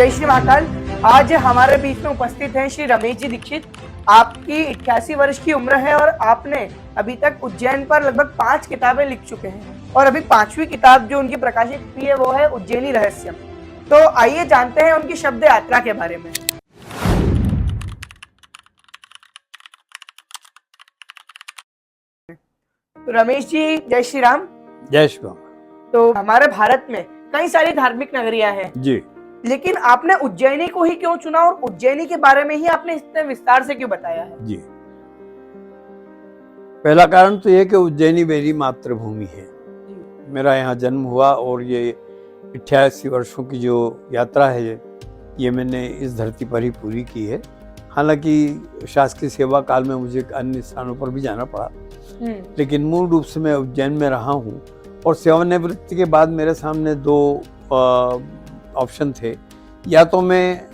जय श्री महाकाल। आज हमारे बीच में उपस्थित हैं श्री रमेश जी दीक्षित। आपकी 88 वर्ष की उम्र है और आपने अभी तक उज्जैन पर लगभग 5 किताबें लिख चुके हैं और अभी 5वीं किताब जो उनकी प्रकाशित हुई है वो है उज्जैनी रहस्यम। तो आइए जानते हैं उनकी शब्द यात्रा के बारे में। तो रमेश जी, जय श्री राम। जय श्री राम। तो हमारे भारत में कई सारी धार्मिक नगरियां हैं जी, लेकिन आपने उज्जैनी को ही क्यों चुना और उज्जैनी के बारे में ही आपने इतने विस्तार से क्यों बताया है? जी, पहला कारण तो यह कि उज्जैनी मेरी मातृभूमि है। मेरा यहाँ जन्म हुआ और ये 88 वर्षों की जो यात्रा है ये मैंने इस धरती पर ही पूरी की है। हालांकि शासकीय सेवा काल में मुझे अन्य स्थानों पर भी जाना पड़ा, लेकिन मूल रूप से मैं उज्जैन में रहा हूँ। और सेवानिवृत्ति के बाद मेरे सामने दो ऑप्शन थे। या तो मैं,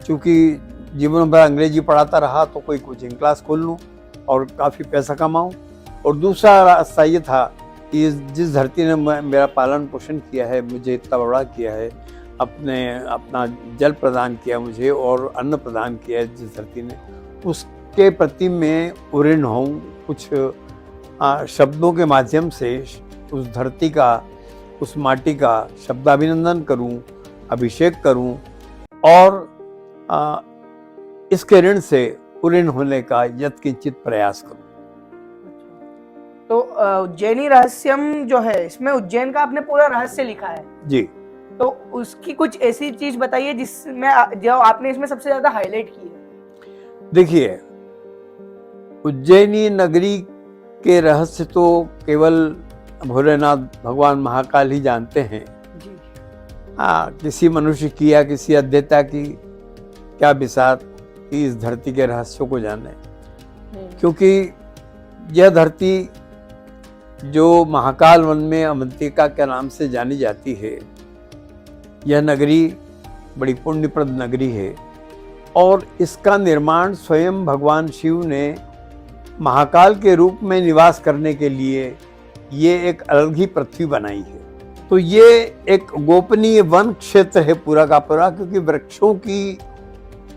चूँकि जीवन भर अंग्रेजी पढ़ाता रहा, तो कोई कोचिंग क्लास खोल लूँ और काफ़ी पैसा कमाऊँ। और दूसरा रास्ता ये था कि जिस धरती ने मेरा पालन पोषण किया है, मुझे इतना बड़ा किया है, अपना जल प्रदान किया मुझे और अन्न प्रदान किया है जिस धरती ने, उसके प्रति मैं ऋणी हूँ। कुछ शब्दों के माध्यम से उस धरती का, उस माटी का शब्दाभिनंदन करूं, अभिषेक करूं और इसके ऋण से ऋण होने का यत्किंचित प्रयास करूं। तो उज्जैनी रहस्यम जो है, इसमें उज्जैन का आपने पूरा रहस्य लिखा है जी। तो उसकी कुछ ऐसी चीज बताइए जिसमें जो आपने इसमें सबसे ज्यादा हाईलाइट की है। देखिए, उज्जैनी नगरी के रहस्य तो केवल भोलेनाथ भगवान महाकाल ही जानते हैं जी। किसी मनुष्य की या किसी अध्येता की क्या बिसात कि इस धरती के रहस्यों को जाने, क्योंकि यह धरती जो महाकाल वन में अवंतिका के नाम से जानी जाती है, यह नगरी बड़ी पुण्यप्रद नगरी है। और इसका निर्माण स्वयं भगवान शिव ने महाकाल के रूप में निवास करने के लिए ये एक अलग ही पृथ्वी बनाई है। तो ये एक गोपनीय वन क्षेत्र है पूरा का पूरा, क्योंकि वृक्षों की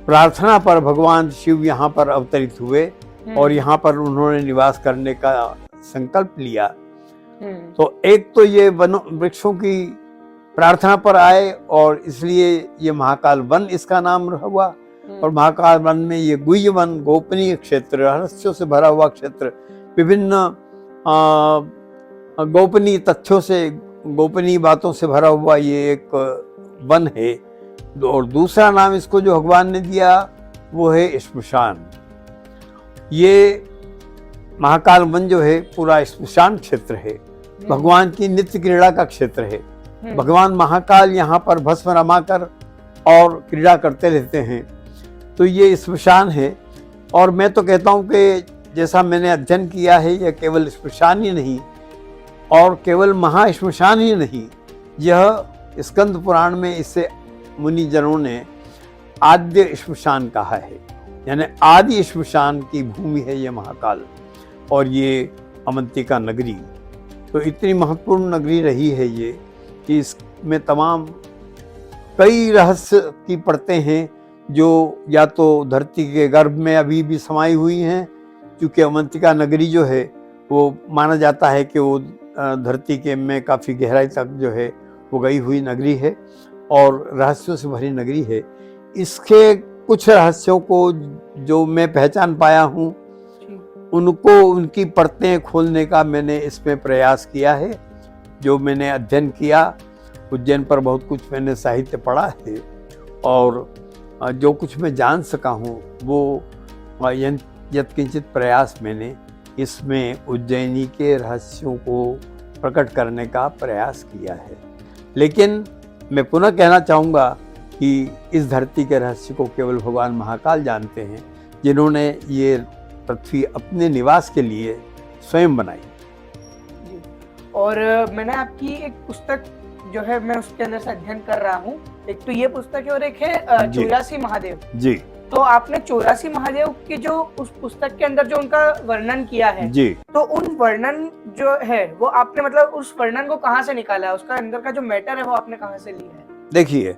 प्रार्थना पर भगवान शिव यहाँ पर अवतरित हुए और यहाँ पर उन्होंने निवास करने का संकल्प लिया। तो एक तो ये वन वृक्षों की प्रार्थना पर आए और इसलिए ये महाकाल वन इसका नाम हुआ। और महाकाल वन में ये गुह्य वन, गोपनीय क्षेत्र, रहस्यों से भरा हुआ क्षेत्र, विभिन्न गोपनीय तथ्यों से, गोपनीय बातों से भरा हुआ ये एक वन है। और दूसरा नाम इसको जो भगवान ने दिया वो है श्मशान। ये महाकाल वन जो है पूरा श्मशान क्षेत्र है, भगवान की नित्य क्रीड़ा का क्षेत्र है। भगवान महाकाल यहाँ पर भस्म रमाकर और क्रीड़ा करते रहते हैं। तो ये श्मशान है। और मैं तो कहता हूँ कि जैसा मैंने अध्ययन किया है, यह केवल श्मशान ही नहीं और केवल महाश्मशान ही नहीं, यह स्कंद पुराण में इसे मुनि जनों ने आद्य श्मशान कहा है, यानी आदि श्मशान की भूमि है यह महाकाल। और ये अवंतिका नगरी तो इतनी महत्वपूर्ण नगरी रही है ये कि इसमें तमाम कई रहस्य की परतें हैं जो या तो धरती के गर्भ में अभी भी समाई हुई हैं, क्योंकि अवंतिका नगरी जो है वो माना जाता है कि वो धरती के में काफ़ी गहराई तक जो है वो गई हुई नगरी है और रहस्यों से भरी नगरी है। इसके कुछ रहस्यों को जो मैं पहचान पाया हूँ, उनको, उनकी परतें खोलने का मैंने इसमें प्रयास किया है। जो मैंने अध्ययन किया, उज्जैन पर बहुत कुछ मैंने साहित्य पढ़ा है और जो कुछ मैं जान सका हूँ वो यत्किंचित प्रयास मैंने इसमें उज्जैनी के रहस्यों को प्रकट करने का प्रयास किया है। लेकिन मैं पुनः कहना चाहूँगा कि इस धरती के रहस्य को केवल भगवान महाकाल जानते हैं, जिन्होंने ये पृथ्वी अपने निवास के लिए स्वयं बनाई। और मैंने आपकी एक पुस्तक जो है, मैं उसके अंदर से अध्ययन कर रहा हूँ। एक तो ये पुस्तक है और एक है 84 महादेव जी। तो आपने 84 महादेव की जो उस पुस्तक के अंदर जो उनका वर्णन किया है जी, तो उन वर्णन जो है वो आपने मतलब उस वर्णन को कहाँ से निकाला है, उसका अंदर का जो मैटर है वो आपने कहाँ से लिया है? देखिए,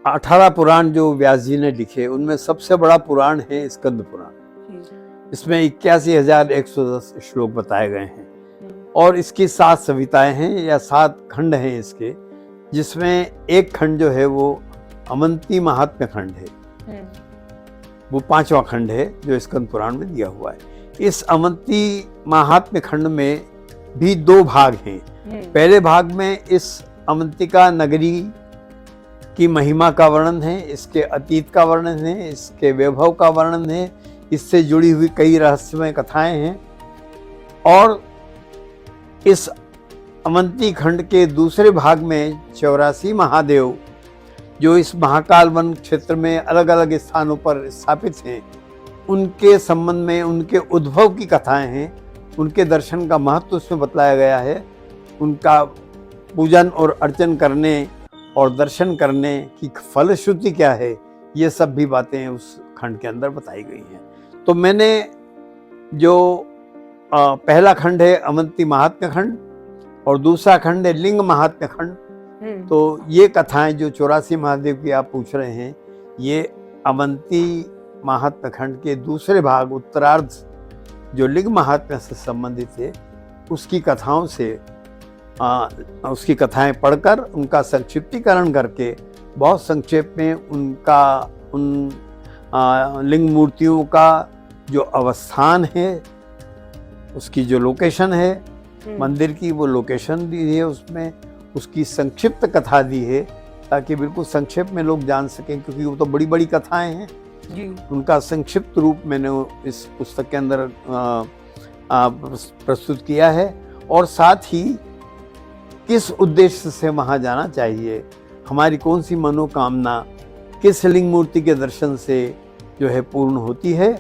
18 पुराण जो व्यास जी ने लिखे उनमें सबसे बड़ा पुराण है स्कंद पुराण। इसमें 81,110 श्लोक बताए गए हैं और इसकी 7 संहिताएं हैं या 7 खंड हैं इसके, जिसमें एक खंड जो है वो अवंती महात्म्य खंड है, वो 5वां खंड है जो स्कंद पुराण में दिया हुआ है। इस अवंती महात्म्य खंड में भी 2 भाग हैं। पहले भाग में इस अवंतिका नगरी की महिमा का वर्णन है, इसके अतीत का वर्णन है, इसके वैभव का वर्णन है, इससे जुड़ी हुई कई रहस्यमय कथाएं हैं। और इस अवंती खंड के दूसरे भाग में 84 महादेव जो इस महाकाल वन क्षेत्र में अलग अलग स्थानों पर स्थापित हैं, उनके संबंध में उनके उद्भव की कथाएं हैं, उनके दर्शन का महत्व उसमें बतलाया गया है, उनका पूजन और अर्चन करने और दर्शन करने की फलश्रुति क्या है, ये सब भी बातें उस खंड के अंदर बताई गई हैं। तो मैंने जो पहला खंड है अवंती महात्म्य खंड और दूसरा खंड है लिंग महात्म्य खंड, तो ये कथाएं जो 84 महादेव की आप पूछ रहे हैं, ये अवंती महात्म्य खंड के दूसरे भाग उत्तरार्ध जो लिंग महात्म्य से संबंधित है उसकी कथाओं से उसकी कथाएं पढ़कर उनका संक्षिप्तीकरण करके बहुत संक्षेप में उन लिंग मूर्तियों का जो अवस्थान है, उसकी जो लोकेशन है मंदिर की, वो लोकेशन दी है उसमें, उसकी संक्षिप्त कथा दी है ताकि बिल्कुल संक्षेप में लोग जान सकें, क्योंकि वो तो बड़ी बड़ी कथाएं हैं जी। उनका संक्षिप्त रूप मैंने इस पुस्तक के अंदर प्रस्तुत किया है। और साथ ही किस उद्देश्य से वहाँ जाना चाहिए, हमारी कौन सी मनोकामना किस लिंग मूर्ति के दर्शन से जो है पूर्ण होती है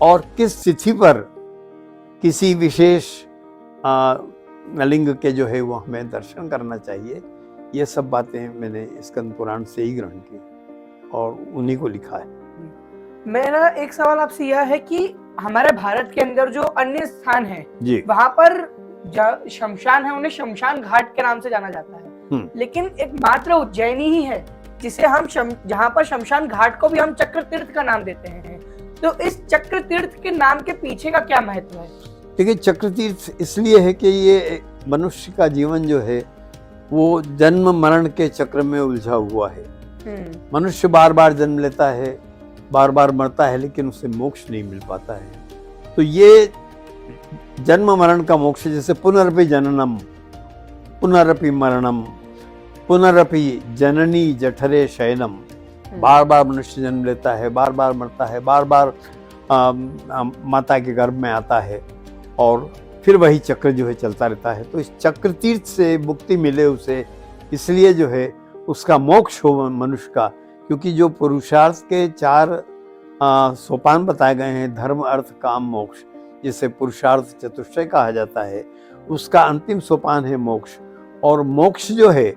और किस तिथि पर किसी विशेष लिंग के जो है वो हमें दर्शन करना चाहिए, ये सब बातें मैंने स्कंद पुराण से ही ग्रहण की और उन्हीं को लिखा है। मेरा एक सवाल आपसे यह है कि हमारे भारत के अंदर जो अन्य स्थान है वहाँ पर शमशान है, उन्हें शमशान घाट के नाम से जाना जाता है, लेकिन एक मात्र उज्जैनी ही है जिसे हम जहाँ पर शमशान घाट को भी हम चक्र तीर्थ का नाम देते हैं। तो इस चक्र तीर्थ के नाम के पीछे का क्या महत्व है? देखिए, चक्र तीर्थ इसलिए है कि ये मनुष्य का जीवन जो है वो जन्म मरण के चक्र में उलझा हुआ है। मनुष्य बार बार जन्म लेता है, बार बार मरता है, लेकिन उसे मोक्ष नहीं मिल पाता है। तो ये जन्म मरण का मोक्ष, जैसे पुनरपि जननम पुनरपि मरणम पुनरपि जननी जठरे शयनम, बार बार मनुष्य जन्म लेता है, बार बार मरता है, बार बार माता के गर्भ में आता है और फिर वही चक्र जो है चलता रहता है। तो इस चक्र तीर्थ से मुक्ति मिले उसे, इसलिए जो है उसका मोक्ष हो मनुष्य का, क्योंकि जो पुरुषार्थ के 4 सोपान बताए गए हैं, धर्म अर्थ काम मोक्ष, जिसे पुरुषार्थ चतुष्टय कहा जाता है, उसका अंतिम सोपान है मोक्ष। और मोक्ष जो है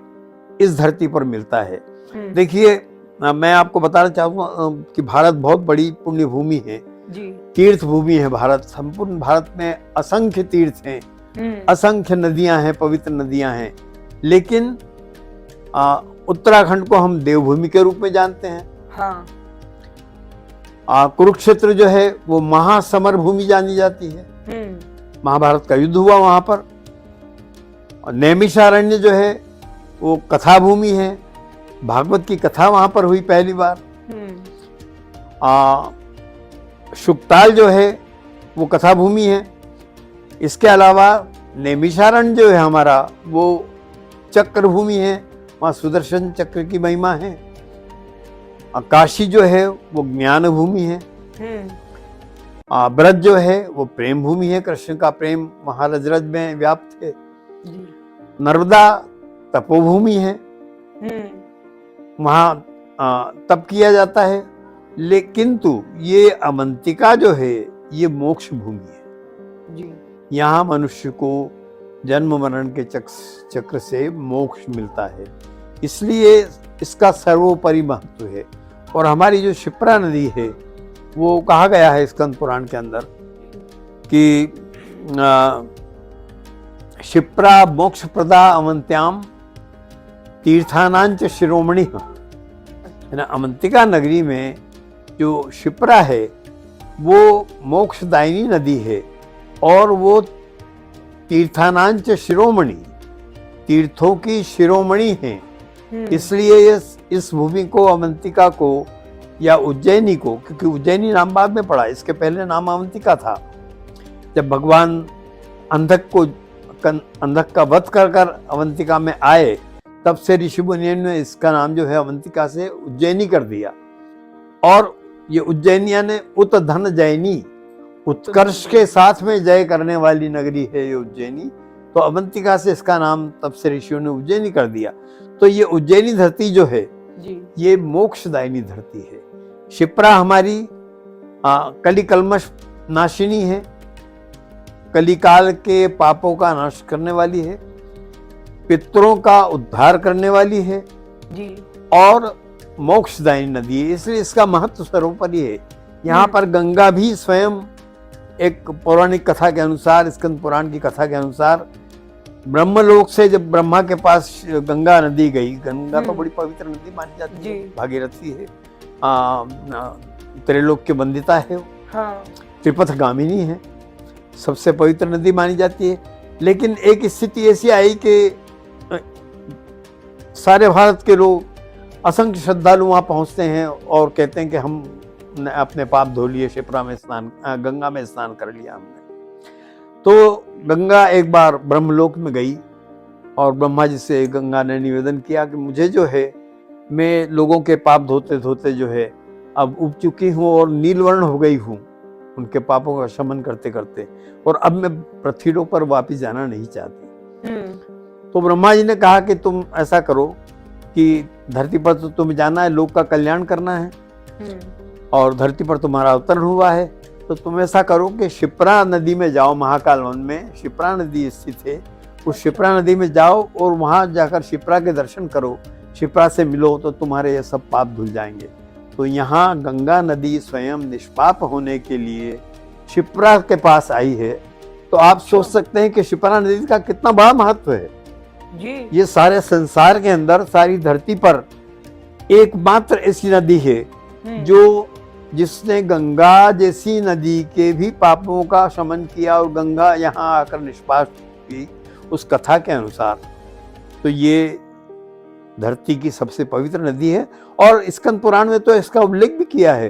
इस धरती पर मिलता है। देखिए, मैं आपको बताना चाहूँगा कि भारत बहुत बड़ी पुण्य भूमि है जी। तीर्थ भूमि है भारत। संपूर्ण भारत में असंख्य तीर्थ हैं, असंख्य नदियां हैं, पवित्र नदियां हैं, लेकिन उत्तराखंड को हम देवभूमि के रूप में जानते हैं। हाँ। कुरुक्षेत्र जो है वो महासमर भूमि जानी जाती है, महाभारत का युद्ध हुआ वहां पर। और नैमिषारण्य जो है वो कथा भूमि है, भागवत की कथा वहां पर हुई पहली बार। शुक्ताल जो है वो कथा भूमि है। इसके अलावा नैमिषारण्य जो है हमारा वो चक्र भूमि है, वहाँ सुदर्शन चक्र की महिमा है। काशी जो है वो ज्ञान भूमि है। ब्रज जो है वो प्रेम भूमि है, कृष्ण का प्रेम वहाँ रजरज में व्याप्त है। नर्मदा तपोभूमि है, वहाँ तप किया जाता है। लेकिन ये अवंतिका जो है ये मोक्ष भूमि है जी। यहाँ मनुष्य को जन्म मरण के चक्र से मोक्ष मिलता है, इसलिए इसका सर्वोपरि महत्व है। और हमारी जो शिप्रा नदी है वो कहा गया है स्कंद पुराण के अंदर कि शिप्रा मोक्ष प्रदा अवंत्याम तीर्थानांच शिरोमणि। है ना। अवंतिका नगरी में जो क्षिप्रा है वो मोक्षदायिनी नदी है और वो तीर्थानांच शिरोमणि, तीर्थों की शिरोमणि है। इसलिए इस भूमि को, अवंतिका को या उज्जैनी को, क्योंकि उज्जैनी नाम बाद में पड़ा, इसके पहले नाम अवंतिका था। जब भगवान अंधक का वध कर अवंतिका में आए, तब से ऋषि मुनियों ने इसका नाम जो है अवंतिका से उज्जैनी कर दिया। और ये उज्जैनिया ने उत धन जैनी, उत्कर्ष के साथ में जय करने वाली नगरी है ये उज्जैनी। तो अवंतिका से इसका नाम तब से ऋषियों ने उज्जैनी कर दिया। तो ये उज्जैनी धरती जो है जी, ये मोक्षदायिनी धरती है। क्षिप्रा हमारी कली कलमश नाशिनी है, कलिकाल के पापों का नाश करने वाली है, पितरों का उद्धार करने वाली है जी, और मोक्षदायिनी नदी है। इसलिए इसका महत्व सर्वोपरि है। यहाँ पर गंगा भी स्वयं एक पौराणिक कथा के अनुसार, स्कंद पुराण की कथा के अनुसार, ब्रह्मलोक से जब ब्रह्मा के पास गंगा नदी गई, गंगा तो बड़ी पवित्र नदी मानी जाती है, भागीरथी है, त्रैलोक की वंदिता है, हाँ, त्रिपथगामिनी है, सबसे पवित्र नदी मानी जाती है। लेकिन एक स्थिति ऐसी आई कि सारे भारत के लोग, असंख्य श्रद्धालु वहाँ पहुँचते हैं और कहते हैं कि हम अपने पाप धो लिए, क्षिप्रा में स्नान, गंगा में स्नान कर लिया हमने। तो गंगा एक बार ब्रह्मलोक में गई और ब्रह्मा जी से गंगा ने निवेदन किया कि मुझे जो है, मैं लोगों के पाप धोते धोते जो है अब उब चुकी हूँ और नीलवर्ण हो गई हूँ उनके पापों का शमन करते करते, और अब मैं पृथ्वी पर वापिस जाना नहीं चाहती। तो ब्रह्मा जी ने कहा कि तुम ऐसा करो कि धरती पर तो तुम्हें जाना है, लोक का कल्याण करना है, और धरती पर तुम्हारा अवतरण हुआ है, तो तुम ऐसा करो कि क्षिप्रा नदी में जाओ। महाकाल वन में क्षिप्रा नदी स्थित है, उस क्षिप्रा नदी में जाओ और वहां जाकर क्षिप्रा के दर्शन करो, क्षिप्रा से मिलो, तो तुम्हारे ये सब पाप धुल जाएंगे। तो यहाँ गंगा नदी स्वयं निष्पाप होने के लिए क्षिप्रा के पास आई है। तो आप सोच सकते हैं कि क्षिप्रा नदी का कितना बड़ा महत्व है जी। ये सारे संसार के अंदर, सारी धरती पर एकमात्र ऐसी नदी है जिसने गंगा जैसी नदी के भी पापों का शमन किया और गंगा यहाँ आकर निष्पाप की, उस कथा के अनुसार। तो ये धरती की सबसे पवित्र नदी है। और स्कंद पुराण में तो इसका उल्लेख भी किया है।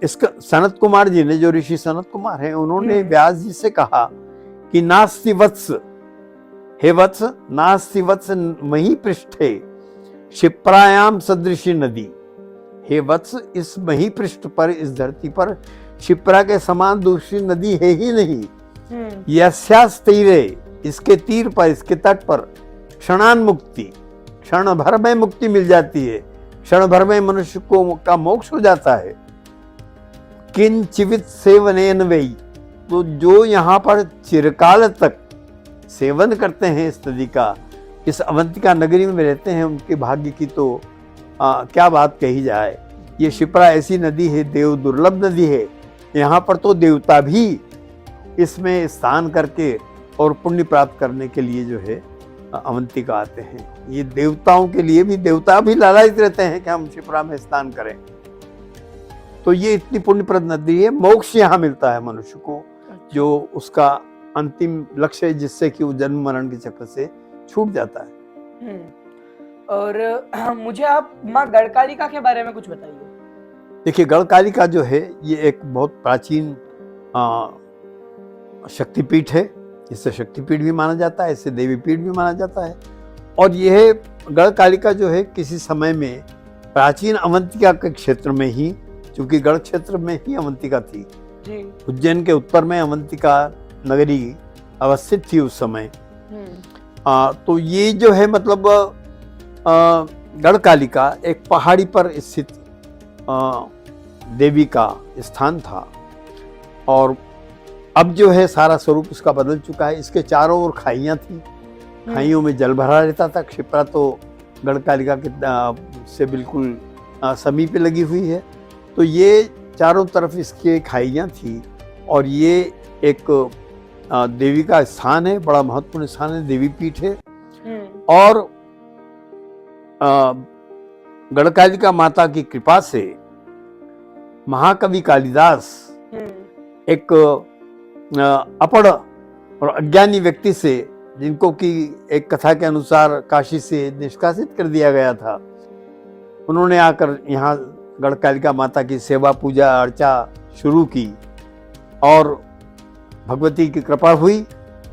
इसका सनत कुमार जी ने, जो ऋषि सनत कुमार हैं, उन्होंने व्यास जी से कहा कि नास्ति वत्स, हे वत्स, नास्ति वत्स मही पृष्ठे क्षिप्रायाम सदृशी नदी। हे वत्स, इस मही पृष्ठ पर, इस धरती पर क्षिप्रा के समान दूसरी नदी है ही नहीं। यस्यास तीरे, इसके तीर पर, इसके तट पर क्षणान मुक्ति, क्षण भर में मुक्ति मिल जाती है, क्षण भर में मनुष्य को का मोक्ष हो जाता है। किंचिवित सेवनेन वै, तो जो यहाँ पर चिरकाल तक सेवन करते हैं इस नदी का, इस अवंतिका नगरी में रहते हैं, उनके भाग्य की तो क्या बात कही जाए। ये क्षिप्रा ऐसी नदी है, देव दुर्लभ नदी है। यहाँ पर तो देवता भी इसमें स्नान करके और पुण्य प्राप्त करने के लिए जो है अवंतिका आते हैं। ये देवताओं के लिए भी, देवता भी लालायित रहते हैं कि हम क्षिप्रा में स्नान करें। तो ये इतनी पुण्यप्रद नदी है। मोक्ष यहाँ मिलता है मनुष्य को, जो उसका अंतिम लक्ष्य है, जिससे कि वो जन्म मरण के चक्कर से छूट जाता है। और मुझे आप माँ गढ़कालिका के बारे में कुछ बताइए। देखिए, गढ़कालिका जो है ये एक बहुत प्राचीन शक्तिपीठ है। इसे शक्तिपीठ भी माना जाता है, इसे देवी पीठ भी माना जाता है। और यह गढ़कालिका जो है किसी समय में प्राचीन अवंतिका के क्षेत्र में ही, चूंकि गढ़ क्षेत्र में ही अवंतिका थी, उज्जैन के उत्तर में अवंतिका नगरी अवस्थित थी उस समय। तो ये जो है मतलब गढ़कालिका एक पहाड़ी पर स्थित देवी का स्थान था। और अब जो है सारा स्वरूप इसका बदल चुका है। इसके चारों ओर खाइयाँ थी, खाइयों में जल भरा रहता था। क्षिप्रा तो गढ़कालिका के से बिल्कुल समीप लगी हुई है। तो ये चारों तरफ इसके खाइयाँ थी और ये एक देवी का स्थान है, बड़ा महत्वपूर्ण स्थान है, देवी पीठ है। और गढ़कालिका माता की कृपा से महाकवि कालिदास एक अपढ़ और अज्ञानी व्यक्ति से, जिनको कि एक कथा के अनुसार काशी से निष्कासित कर दिया गया था, उन्होंने आकर यहाँ गढ़कालिका माता की सेवा पूजा अर्चा शुरू की और भगवती की कृपा हुई,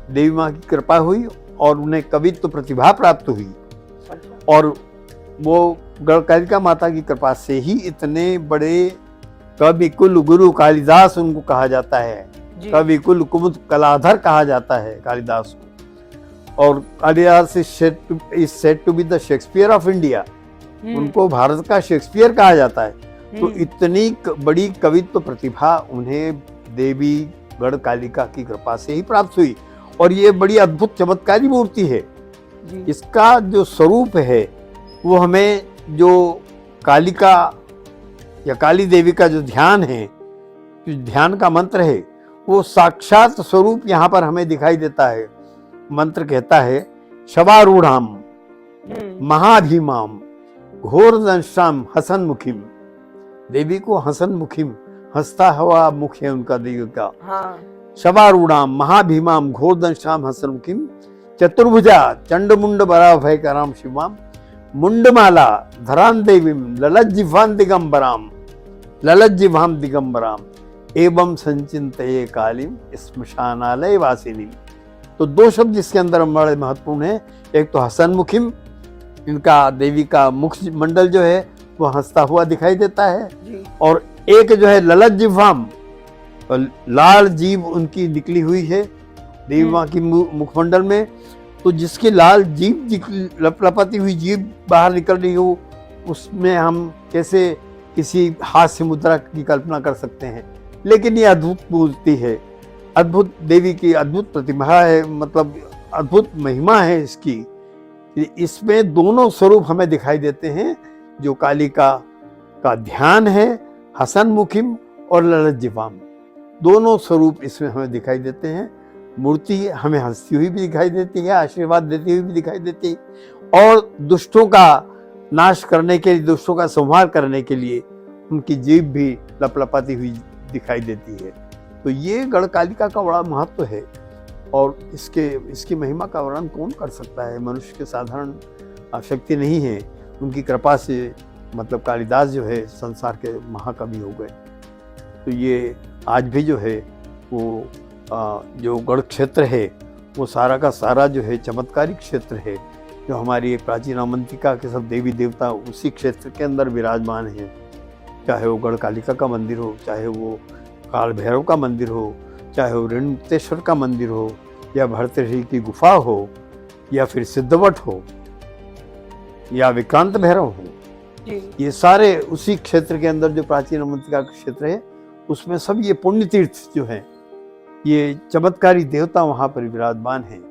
देवी माँ की कृपा हुई और उन्हें कवित्व प्रतिभा प्राप्त हुई। और वो गढ़कालिका माता की कृपा से ही इतने बड़े कवि कुल गुरु कालिदास उनको कहा जाता है। कवि कुल कुमुद कलाधर कहा जाता है कालिदास को। और Kalidas is said to be the Shakespeare of India. उनको भारत का शेक्सपियर कहा जाता है। तो इतनी बड़ी कवित्व प्रतिभा उन्हें देवी गढ़कालिका की कृपा से ही प्राप्त हुई। और ये बड़ी अद्भुत चमत्कारी मूर्ति है। इसका जो स्वरूप है वो हमें, जो कालिका या काली देवी का जो ध्यान है, जो ध्यान का मंत्र है, वो साक्षात स्वरूप यहाँ पर हमें दिखाई देता है। मंत्र कहता है शवारूढ़ाम महाभीमाम घोर दंशाम हसन मुखिम। देवी को हसन मुखिम, हंसता हुआ मुख है उनका देवी का। शवारूढ़ाम महाभीमाम घोर दंशाम हसन मुखिम चतुर्भुजा चंड मुंड बरा भय कराम शिवाम मुंडमाला धरान देवीम ललज्जिह्वाम दिगंबराम एवं संचिंतये कालीम श्मशानालय वासिनी। तो दो शब्द इसके अंदर बड़े महत्वपूर्ण है। एक तो हसन मुखिम, इनका देवी का मुख मंडल जो है वो हंसता हुआ दिखाई देता है। और एक जो है ललज्जिह्वाम, लाल जीभ उनकी निकली हुई है देवी माँ की मुखमंडल में। तो जिसकी लाल जीभ लपलपाती हुई जीभ बाहर निकल रही हो, उसमें हम कैसे किसी हास्य मुद्रा की कल्पना कर सकते हैं। लेकिन ये अद्भुत मूर्ति है, अद्भुत देवी की अद्भुत प्रतिभा है, मतलब अद्भुत महिमा है इसकी। इसमें दोनों स्वरूप हमें दिखाई देते हैं। जो कालिका का ध्यान है, हसन मुखिम और ललज्जिह्वाम, दोनों स्वरूप इसमें हमें दिखाई देते हैं। मूर्ति हमें हंसती हुई भी दिखाई देती है, आशीर्वाद देती हुई भी दिखाई देती है, और दुष्टों का नाश करने के लिए, दुष्टों का संहार करने के लिए उनकी जीभ भी लपलपाती हुई दिखाई देती है। तो ये गढ़कालिका का बड़ा महत्व है। और इसकी महिमा का वर्णन कौन कर सकता है। मनुष्य के साधारण शक्ति नहीं है। उनकी कृपा से मतलब कालिदास जो है संसार के महाकवि हो गए। तो ये आज भी जो है वो जो गढ़ क्षेत्र है वो सारा का सारा जो है चमत्कारी क्षेत्र है। जो हमारी एक प्राचीन अवंतिका के सब देवी देवता उसी क्षेत्र के अंदर विराजमान हैं। चाहे वो गढ़कालिका का मंदिर हो, चाहे वो काल भैरव का मंदिर हो, चाहे वो रेणुतेश्वर का मंदिर हो, या भरतरी की गुफा हो, या फिर सिद्धवट हो, या विक्रांत भैरव हो। ये सारे उसी क्षेत्र के अंदर जो प्राचीन अवंतिका का क्षेत्र है उसमें सब ये पुण्य तीर्थ जो हैं, ये चमत्कारी देवता वहाँ पर विराजमान हैं,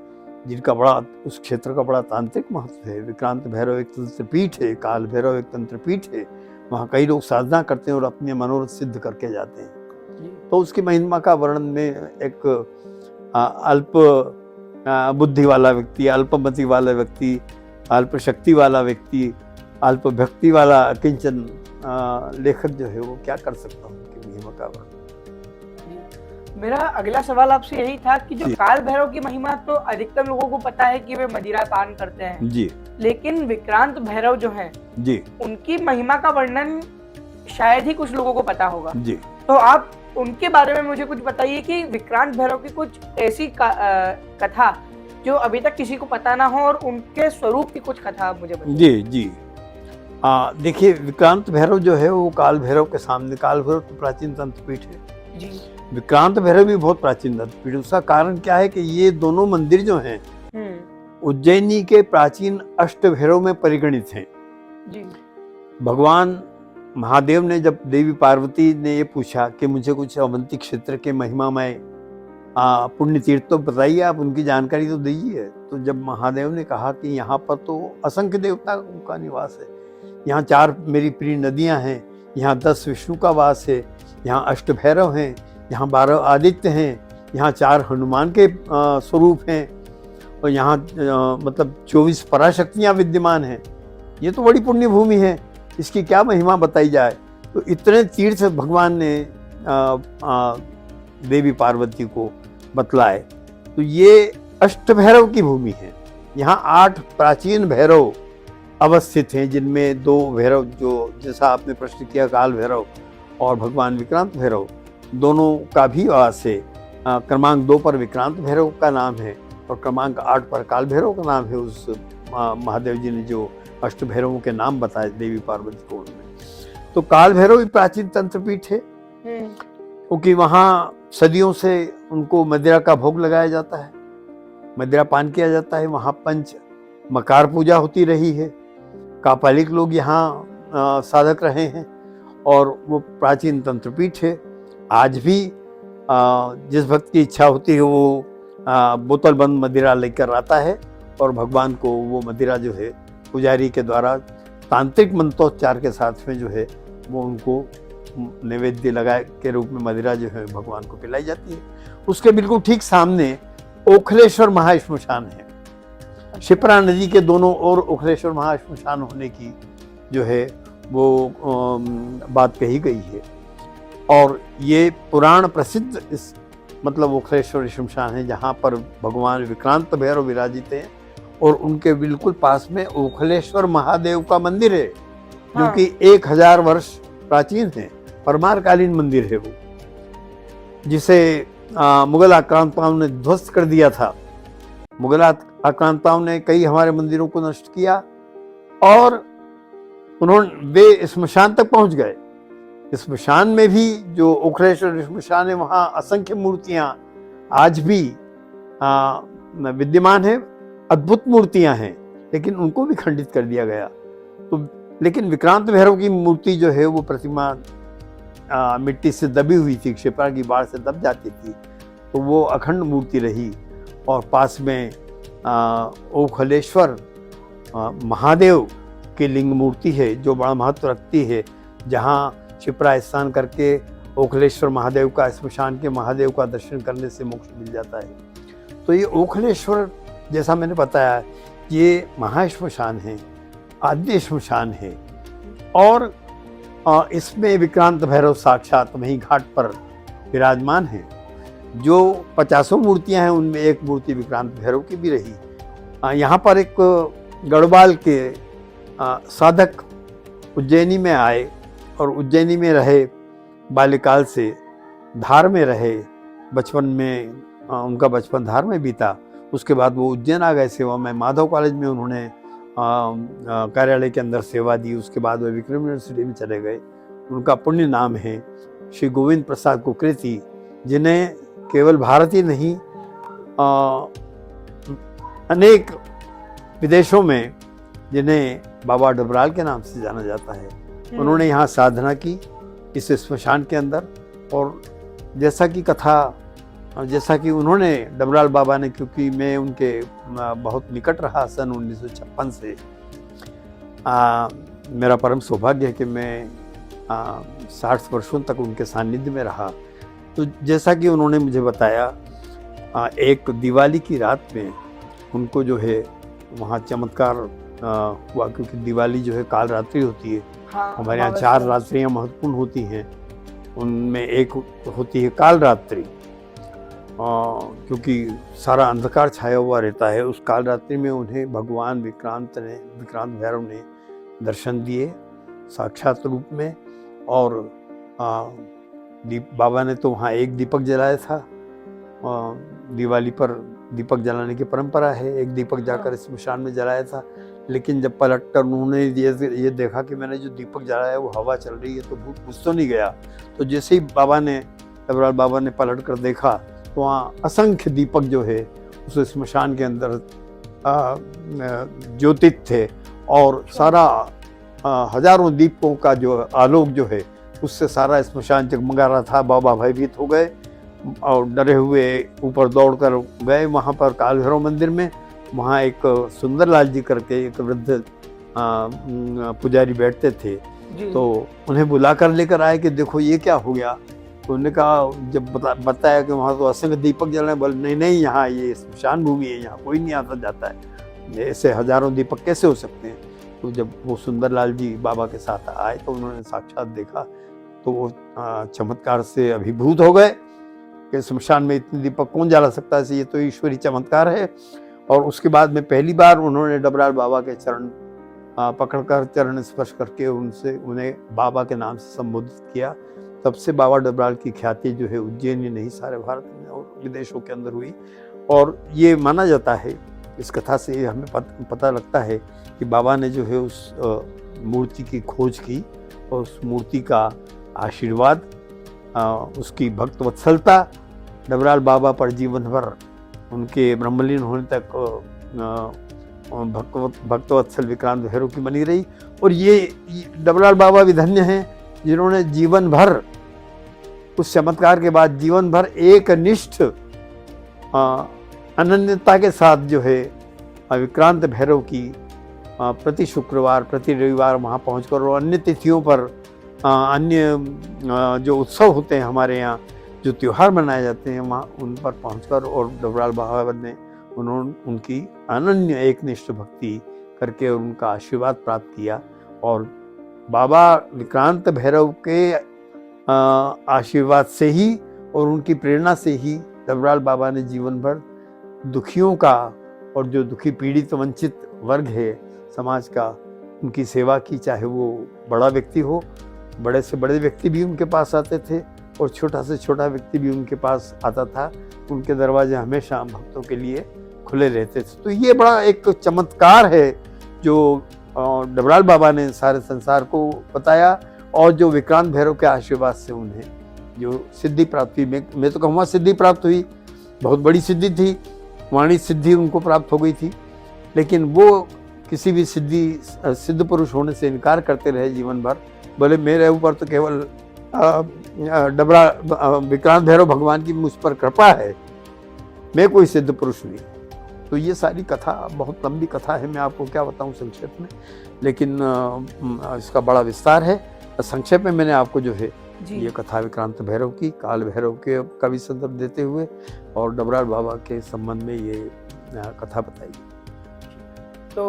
जिनका बड़ा उस क्षेत्र का बड़ा तांत्रिक महत्व है। विक्रांत भैरव एक तंत्रपीठ है, काल भैरव एक तंत्रपीठ है। वहाँ कई लोग साधना करते हैं और अपने मनोरथ सिद्ध करके जाते हैं। तो उसकी महिमा का वर्णन में एक अल्प बुद्धि वाला व्यक्ति, अल्पमति वाला व्यक्ति, अल्प शक्ति वाला व्यक्ति, अल्प भक्ति वाला किंचन लेखक जो है वो क्या कर सकता हूँ उनकी महिमा का वर्णन। मेरा अगला सवाल आपसे यही था कि जो काल भैरव की महिमा तो अधिकतर लोगों को पता है कि वे मदिरा पान करते हैं जी, लेकिन विक्रांत भैरव जो हैं जी, उनकी महिमा का वर्णन शायद ही कुछ लोगों को पता होगा जी। तो आप उनके बारे में मुझे कुछ बताइए कि विक्रांत भैरव की कुछ ऐसी कथा जो अभी तक किसी को पता ना हो, और उनके स्वरूप की कुछ कथा आप मुझे बताइए। जी जी, देखिए विक्रांत भैरव जो है वो काल भैरव के सामने, काल भैरव तो प्राचीन तंत्रपीठ है जी, विक्रांत भैरव भी बहुत प्राचीन तंत्रपीठ। उसका कारण क्या है कि ये दोनों मंदिर जो हैं उज्जैनी के प्राचीन अष्ट भैरव में परिगणित हैं जी। भगवान महादेव ने जब देवी पार्वती ने ये पूछा कि मुझे कुछ अवंती क्षेत्र के महिमामय पुण्य तीर्थ तो बताइए, आप उनकी जानकारी तो दीजिए। तो जब महादेव ने कहा कि यहाँ पर तो असंख्य देवता का निवास है, यहाँ 4 मेरी प्रिय नदियाँ हैं, यहाँ 10 विष्णु का वास है, यहाँ अष्ट भैरव हैं, यहाँ 12 आदित्य हैं, यहाँ 4 हनुमान के स्वरूप हैं, और यहाँ मतलब 24 पराशक्तियाँ विद्यमान हैं। ये तो बड़ी पुण्य भूमि है। इसकी क्या महिमा बताई जाए। तो इतने तीर्थ भगवान ने देवी पार्वती को बतलाए। तो ये अष्टभैरव की भूमि है। यहाँ 8 प्राचीन भैरव अवस्थित हैं, जिनमें 2 भैरव, जो जैसा आपने प्रश्न किया, काल भैरव और भगवान विक्रांत भैरव, दोनों का भी वास है। क्रमांक 2 पर विक्रांत भैरव का नाम है और क्रमांक 8 पर काल भैरव का नाम है। उस महादेव जी ने जो अष्ट भैरवों के नाम बताए देवी पार्वती को उनमें। तो काल भैरव भी प्राचीन तंत्रपीठ है, क्योंकि वहाँ सदियों से उनको मदिरा का भोग लगाया जाता है, मदिरा पान किया जाता है। वहाँ पंच मकार पूजा होती रही है। कापालिक लोग यहाँ साधक रहे हैं और वो प्राचीन तंत्रपीठ है। आज भी जिस भक्त की इच्छा होती है वो बोतल बंद मदिरा लेकर आता है और भगवान को वो मदिरा जो है पुजारी के द्वारा तांत्रिक मंत्रोच्चार के साथ में जो है वो उनको नैवेद्य लगा के रूप में मदिरा जो है भगवान को पिलाई जाती है। उसके बिल्कुल ठीक सामने ओखलेश्वर महाश्मशान है। शिप्रा नदी के दोनों ओर ओखलेश्वर महाश्मशान होने की जो है वो बात कही गई है। और ये पुराण प्रसिद्ध इस मतलब ओखलेश्वर श्मशान है, जहाँ पर भगवान विक्रांत भैरव विराजित हैं और उनके बिल्कुल पास में ओखलेश्वर महादेव का मंदिर है, जो कि 1000 वर्ष प्राचीन है। परमारकालीन मंदिर है वो, जिसे मुगल आक्रांताओं ने ध्वस्त कर दिया था। मुगल आक्रांताओं ने कई हमारे मंदिरों को नष्ट किया और वे स्मशान तक पहुंच गए। स्मशान में भी जो ओखलेश्वर स्मशान है, वहाँ असंख्य मूर्तियां आज भी विद्यमान है। अद्भुत मूर्तियां हैं, लेकिन उनको भी खंडित कर दिया गया। तो लेकिन विक्रांत भैरव की मूर्ति जो है वो प्रतिमा मिट्टी से दबी हुई थी, क्षिप्रा की बाढ़ से दब जाती थी, तो वो अखंड मूर्ति रही। और पास में ओखलेश्वर महादेव की लिंग मूर्ति है, जो बड़ा महत्व रखती है। जहाँ क्षिप्रा स्नान करके ओखलेश्वर महादेव का, स्मशान के महादेव का दर्शन करने से मोक्ष मिल जाता है। तो ये ओखलेश्वर, जैसा मैंने बताया, ये महाश्मशान है, आद्य श्मशान है। और इसमें विक्रांत भैरव साक्षात वहीं घाट पर विराजमान है। जो 50 मूर्तियां हैं, उनमें एक मूर्ति विक्रांत भैरव की भी रही। यहाँ पर एक गढ़वाल के साधक उज्जैनी में आए और उज्जैनी में रहे, बाल्यकाल से धार में रहे। बचपन में उनका बचपन धार में बीता। उसके बाद वो उज्जैन आ गए सेवा में। माधव कॉलेज में उन्होंने कार्यालय के अंदर सेवा दी। उसके बाद वो विक्रम यूनिवर्सिटी में चले गए। उनका पुण्य नाम है श्री गोविंद प्रसाद कुकरेती, जिन्हें केवल भारत ही नहीं अनेक विदेशों में जिन्हें बाबा डबराल के नाम से जाना जाता है। उन्होंने यहाँ साधना की इस स्मशान के अंदर। और जैसा कि कथा, जैसा कि उन्होंने डबराल बाबा ने, क्योंकि मैं उनके बहुत निकट रहा सन 1956 से, मेरा परम सौभाग्य है कि मैं 60 वर्षों तक उनके सानिध्य में रहा। तो जैसा कि उन्होंने मुझे बताया, एक दिवाली की रात में उनको जो है वहाँ चमत्कार हुआ, क्योंकि दिवाली जो है काल रात्रि होती है। हमारे यहाँ 4 रात्रियाँ महत्वपूर्ण होती हैं, उनमें एक होती है काल रात्रि, क्योंकि सारा अंधकार छाया हुआ रहता है। उस काल रात्रि में उन्हें भगवान विक्रांत भैरव ने दर्शन दिए साक्षात रूप में। और बाबा ने तो वहाँ एक दीपक जलाया था। दिवाली पर दीपक जलाने की परंपरा है। एक दीपक जाकर स्मशान में जलाया था, लेकिन जब पलट कर उन्होंने ये देखा कि मैंने जो दीपक जलाया वो हवा चल रही है, तो भूत कुछ तो नहीं गया। तो जैसे ही डबराल बाबा ने पलट कर देखा, तो वहाँ असंख्य दीपक जो है उस स्मशान के अंदर ज्योतित थे। और सारा हजारों दीपकों का जो आलोक जो है, उससे सारा स्मशान जगमगा रहा था। बाबा भयभीत हो गए और डरे हुए ऊपर दौड़कर गए वहाँ पर काल भैरव मंदिर में। वहाँ एक सुंदरलाल जी करके एक वृद्ध पुजारी बैठते थे, तो उन्हें बुलाकर लेकर आए कि देखो ये क्या हो गया। तो उन्होंने कहा, जब बताया कि वहाँ तो असंख्य दीपक जल रहे हैं, बोले नहीं, यहाँ ये स्मशान भूमि है, यहाँ कोई नहीं आता जाता है, ऐसे हजारों दीपक कैसे हो सकते हैं। तो जब वो सुंदरलाल जी बाबा के साथ आए तो उन्होंने साक्षात देखा, तो वो चमत्कार से अभिभूत हो गए कि स्मशान में इतने दीपक कौन जला सकता है, ये तो ईश्वरी चमत्कार है। और उसके बाद में पहली बार उन्होंने डबराल बाबा के चरण पकड़कर, चरण स्पर्श करके उन्हें बाबा के नाम से संबोधित किया। तब से बाबा डबराल की ख्याति जो है उज्जैन ही नहीं सारे भारत में और विदेशों के अंदर हुई। और ये माना जाता है, इस कथा से हमें पता लगता है कि बाबा ने जो है उस मूर्ति की खोज की और उस मूर्ति का आशीर्वाद, उसकी भक्त वत्सलता डबराल बाबा पर जीवन भर उनके ब्रह्मलीन होने तक भक्त वत्सल विक्रांत भैरव की बनी रही। और ये डबराल बाबा भी धन्य हैं जिन्होंने जीवन भर उस चमत्कार के बाद जीवन भर एक निष्ठ अनन्यता के साथ जो है विक्रांत भैरव की प्रति शुक्रवार प्रति रविवार वहाँ पहुँचकर और अन्य तिथियों पर अन्य जो उत्सव होते हैं हमारे यहाँ, जो त्यौहार मनाए जाते हैं, वहाँ उन पर पहुँचकर और डबराल बाबा ने उनकी अनन्य एकनिष्ठ भक्ति करके और उनका आशीर्वाद प्राप्त किया। और बाबा विक्रांत भैरव के आशीर्वाद से ही और उनकी प्रेरणा से ही डबराल बाबा ने जीवन भर दुखियों का और जो दुखी पीड़ित वंचित वर्ग है समाज का, उनकी सेवा की। चाहे वो बड़ा व्यक्ति हो, बड़े से बड़े व्यक्ति भी उनके पास आते थे और छोटा से छोटा व्यक्ति भी उनके पास आता था। उनके दरवाजे हमेशा भक्तों के लिए खुले रहते थे। तो ये बड़ा एक चमत्कार है जो डबराल बाबा ने सारे संसार को बताया और जो विक्रांत भैरव के आशीर्वाद से उन्हें जो सिद्धि प्राप्त हुई, मैं तो कहूँगा सिद्धि प्राप्त हुई, बहुत बड़ी सिद्धि थी, वाणी सिद्धि उनको प्राप्त हो गई थी। लेकिन वो किसी भी सिद्ध पुरुष होने से इनकार करते रहे जीवन भर। बोले मेरे ऊपर तो केवल विक्रांत भैरव भगवान की मुझ पर कृपा है, मैं कोई सिद्ध पुरुष नहीं। तो ये सारी कथा बहुत लंबी कथा है, मैं आपको क्या बताऊं संक्षेप में, लेकिन इसका बड़ा विस्तार है। संक्षेप में मैंने आपको जो है ये कथा विक्रांत भैरव की, काल भैरव के का भी संदर्भ देते हुए और डबराल बाबा के संबंध में ये कथा बताई। तो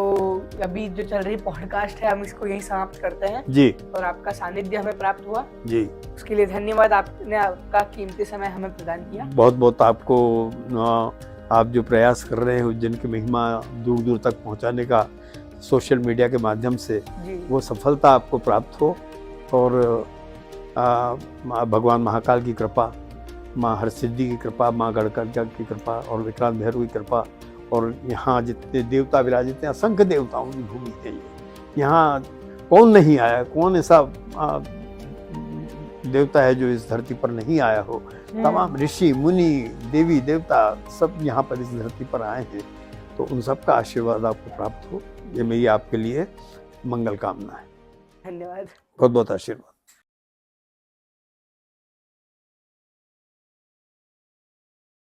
अभी जो चल रही पॉडकास्ट है हम इसको यहीं समाप्त करते हैं जी। और आपका सानिध्य हमें प्राप्त हुआ जी, उसके लिए धन्यवाद। आपने आपका कीमती समय हमें प्रदान किया। बहुत बहुत आपको, आप जो प्रयास कर रहे हैं उज्जैन की महिमा दूर दूर तक पहुंचाने का सोशल मीडिया के माध्यम से, वो सफलता आपको प्राप्त हो और भगवान महाकाल की कृपा, माँ हरसिद्धि की कृपा, माँ गढ़कर्जा की कृपा और विक्रांत भैरव की कृपा और यहाँ जितने देवता विराजित हैं, असंख्य देवताओं की भूमि है ये। यहाँ कौन नहीं आया, कौन ऐसा देवता है जो इस धरती पर नहीं आया हो। तमाम ऋषि मुनि देवी देवता सब यहाँ पर इस धरती पर आए हैं। तो उन सब का आशीर्वाद आपको प्राप्त हो, ये मेरी आपके लिए मंगल कामना है। धन्यवाद, बहुत बहुत आशीर्वाद।